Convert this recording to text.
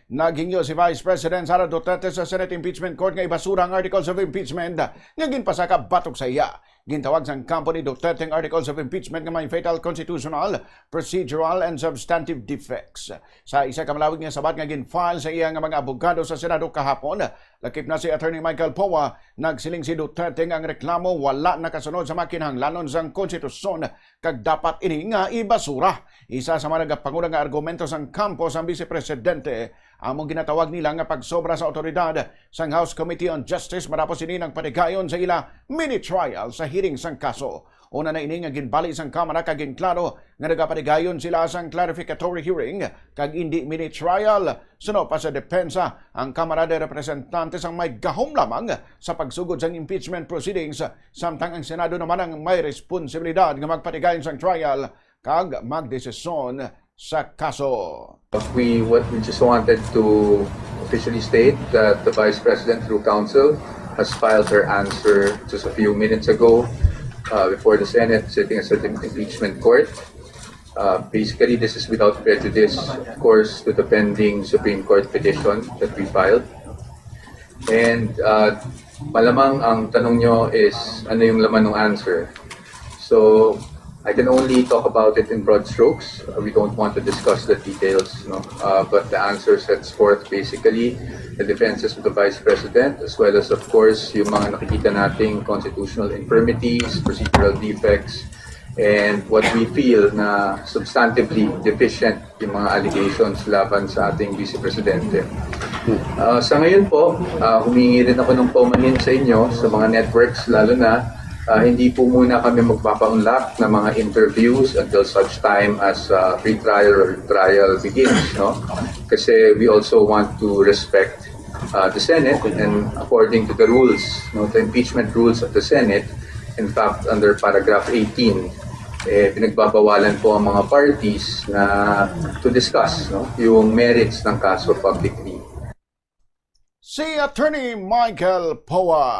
Naghingyo si Vice President Sara Duterte sa Senate Impeachment Court nga ibasura ang Articles of Impeachment nga ginpasaka batok sa iya. Gintawag sang kampo ni Duterte ang Articles of Impeachment nga may fatal constitutional, procedural, and substantive defects. Sa isa ka malawig nga sabat nga ginfile sa iya nga mga abogado sa Senado kahapon, lakip na si Attorney Michael Powa, nagsiling si Duterte nga ang reklamo wala nakasunod sa makinahanglanon sang konstitusyon kag dapat ini nga ibasura. Isa sa mga nagapangulang nga argumento sang kampo sang Vice Presidente among ginatawag nila nga pagsobra sa otoridad sang House Committee on Justice matapos ini ng patigayon sa ila mini-trial sa hearing sang kaso. Una na ini nga ginbali sang Kamara kag ginklaro nga nagapatigayon sila sang clarificatory hearing kag hindi mini-trial. Suno pa sa depensa ang Kamara de Representantes ang may gahom lamang sa pagsugod sang impeachment proceedings samtang ang Senado naman ang may responsibilidad nga magpatigayon sang trial kag magdesisyon sa kaso. We just wanted to officially state that the Vice President through Council has filed her answer just a few minutes ago before the Senate sitting as an impeachment court. Basically, this is without prejudice, of course, to the pending Supreme Court petition that we filed. And malamang ang tanong nyo is ano yung laman ng answer. So I can only talk about it in broad strokes. We don't want to discuss the details, no? But the answer sets forth basically the defenses of the Vice President as well as, of course, yung mga nakikita nating constitutional infirmities, procedural defects, and what we feel na substantively deficient yung mga allegations laban sa ating Vice Presidente. Sa ngayon po, humingi rin ako ng paumanhin sa inyo, sa mga networks lalo na, hindi po muna kami magpapaunlak ng mga interviews until such time as pre-trial or trial begins, no? Kasi we also want to respect the Senate and according to the rules, no, the impeachment rules of the Senate, in fact, under paragraph 18, pinagbabawalan po ang mga parties na to discuss, no, yung merits ng kaso publicly. Si Attorney Michael Powa.